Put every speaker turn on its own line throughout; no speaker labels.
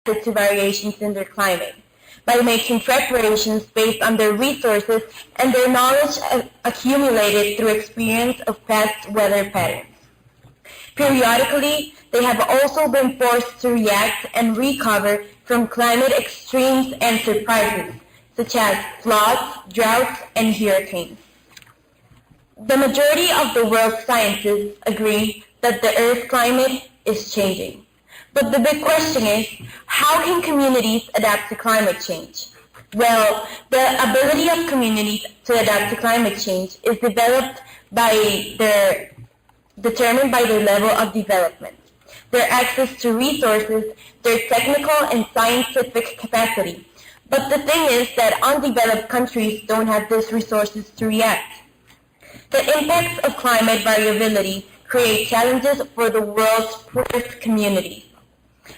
to variations in their climate by making preparations based on their resources and their knowledge accumulated through experience of past weather patterns. Periodically, they have also been forced to react and recover from climate extremes and surprises, such as floods, droughts, and hurricanes. The majority of the world's scientists agree that the Earth's climate is changing. But the big question is, how can communities adapt to climate change? Well, the ability of communities to adapt to climate change is determined by their level of development, their access to resources, their technical and scientific capacity. But the thing is that undeveloped countries don't have these resources to react. The impacts of climate variability create challenges for the world's poorest communities,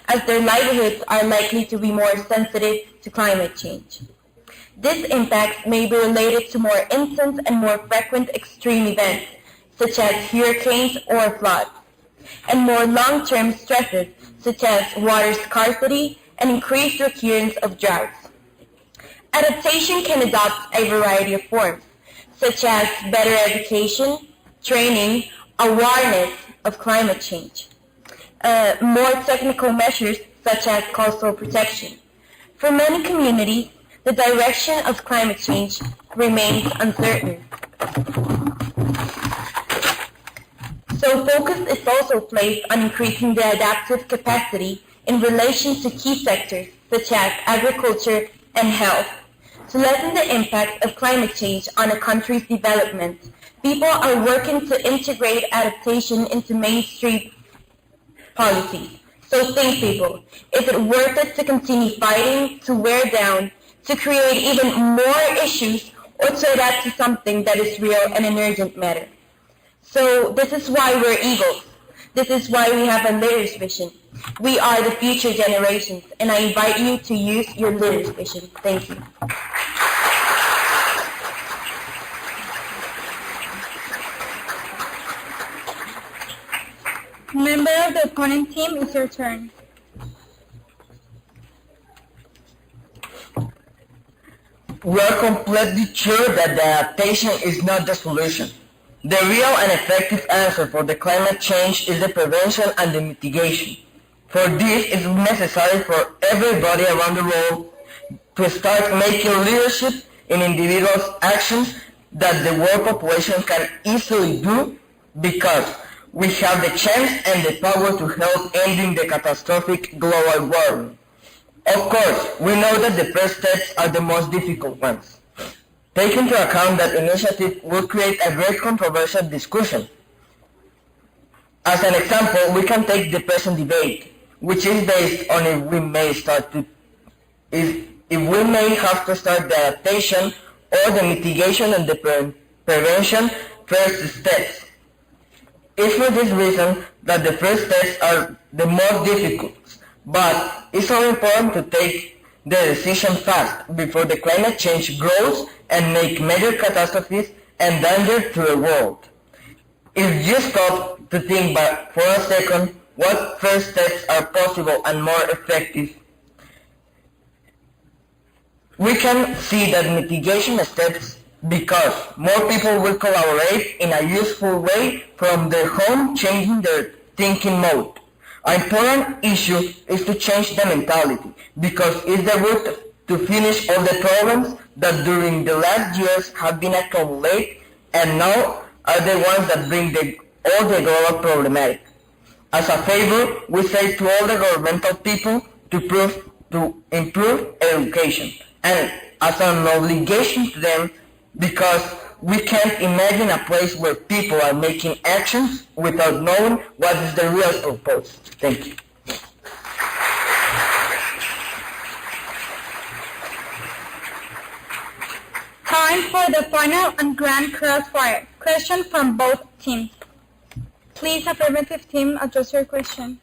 as their livelihoods are likely to be more sensitive to climate change. These impacts may be related to more intense and more frequent extreme events, such as hurricanes or floods, and more long-term stresses, such as water scarcity and increased recurrence of droughts. Adaptation can adopt a variety of forms, such as better education, training, awareness of climate change, more technical measures such as coastal protection. For many communities, the direction of climate change remains uncertain. So focus is also placed on increasing the adaptive capacity in relation to key sectors such as agriculture and health. To lessen the impact of climate change on a country's development, people are working to integrate adaptation into mainstream policies. So think, people, is it worth it to continue fighting, to wear down, to create even more issues, or to adapt to something that is real and an urgent matter? So this is why we're Eagles. This is why we have a leader's vision. We are the future generations, and I invite you to use your leader's vision. Thank you.
Member of the opponent team, it's your turn.
We are completely sure that the adaptation is not the solution. The real and effective answer for the climate change is the prevention and the mitigation. For this, it is necessary for everybody around the world to start making leadership in individual actions that the world population can easily do, because we have the chance and the power to help ending the catastrophic global warming. Of course, we know that the first steps are the most difficult ones. Take into account that initiative will create a very controversial discussion. As an example, we can take the present debate, which is based on if we may have to start the adaptation or the mitigation and the prevention first steps. It's for this reason that the first steps are the most difficult, but it's so important to take the decision fast before the climate change grows and make major catastrophes and danger to the world. If you stop to think for a second what first steps are possible and more effective, we can see that mitigation steps, because more people will collaborate in a useful way from their home, changing their thinking mode. An important issue is to change the mentality, because it's the route to finish all the problems that during the last years have been accumulated and now are the ones that bring all the global problematic. As a favor, we say to all the governmental people to improve education, and as an obligation to them, because we can't imagine a place where people are making actions without knowing what is the real purpose. Thank you.
Time for the final and grand crossfire. Question from both teams. Please, affirmative team, address your question.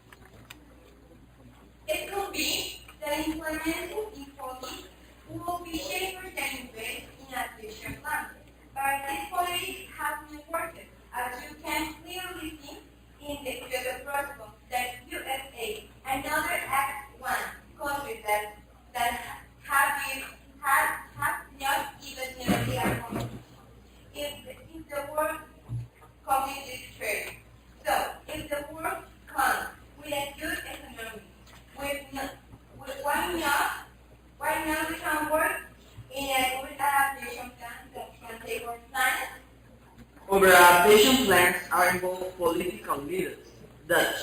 It could be that implementing policies will be safer than invest in a future plan. But this policy hasn't worked, as you can clearly see in the Kyoto Protocol that USA and other Act 1
However, adaptation plans are involved political leaders that,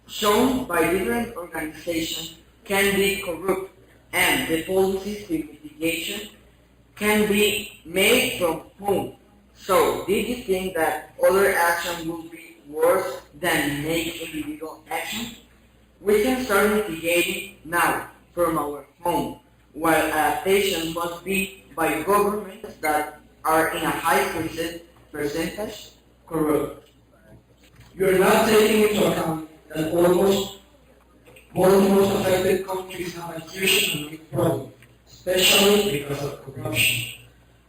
shown by different organizations, can be corrupt, and the policies for mitigation can be made from home. So, did you think that other action will be worse than make individual action? We can start mitigating now from our home, while adaptation must be by governments that are in a high percentage corrupt.
You're not taking into account that almost all the most affected countries have a huge economic problem, especially because of corruption.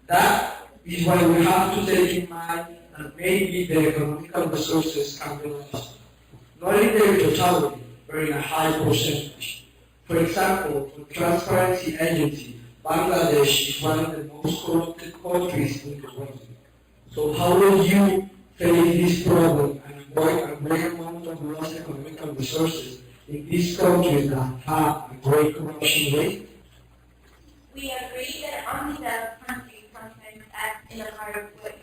That is why we have to take in mind that maybe the economical resources can be lost, not in their totality, but in a high percentage. For example, the Transparency Agency, Bangladesh is one of the most corrupted countries in the world. So how will you face this problem and avoid a great amount of lost economical resources in these countries that have a great corruption rate?
We agree that undeveloped countries sometimes act in a hard way.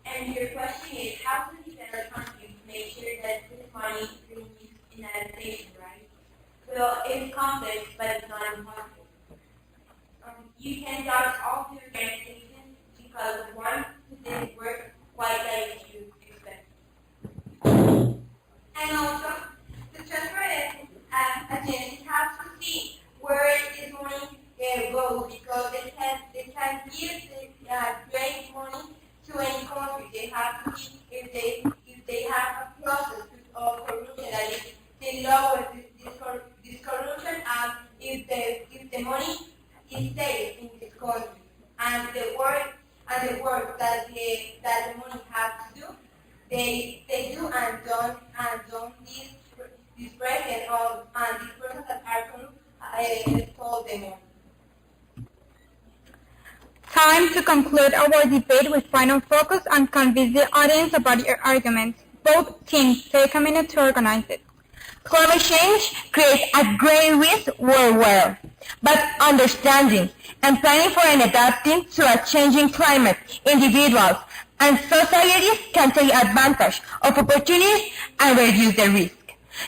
And your question is, how can developed countries make sure that this money is being used in adaptation, right? Well, it's complex, but it's not impossible. You can judge all the organizations because one who didn't work quite like you expect. And also, the transparency agency has to see where this money goes because they can give the great money to any country. They have to see if they have a process of corruption that is they lower this corruption and if the money is safe in this country and the work that the money has to do they do and don't this president of and this person that are told them on.
Time to conclude our debate with final focus and convince the audience about your arguments. Both teams take a minute to organize it.
Climate change creates a great risk worldwide, but understanding and planning for and adapting to a changing climate, individuals and societies can take advantage of opportunities and reduce the risk.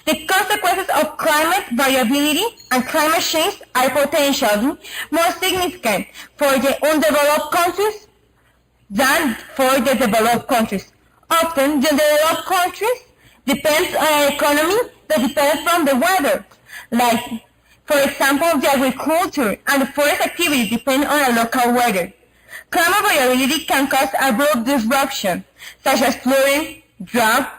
The consequences of climate variability and climate change are potentially more significant for the undeveloped countries than for the developed countries. Often, the developed countries depend on an economy that depends on the weather, like, for example, the agriculture and the forest activity depend on a local weather. Climate variability can cause abrupt disruption, such as flooding, drought,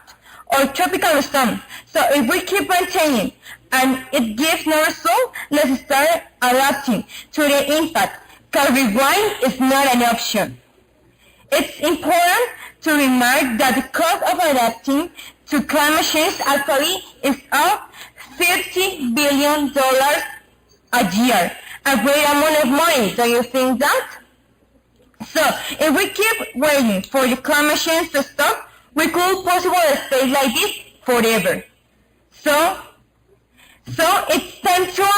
or tropical storms. So if we keep maintaining and it gives no result, let's start adapting to the impact, because rewind is not an option. It's important to remark that the cost of adapting to climate change actually is of $50 billion a year. A great amount of money, don't you think that? So, if we keep waiting for the climate change to stop, we could possibly stay like this forever. So it's time to act.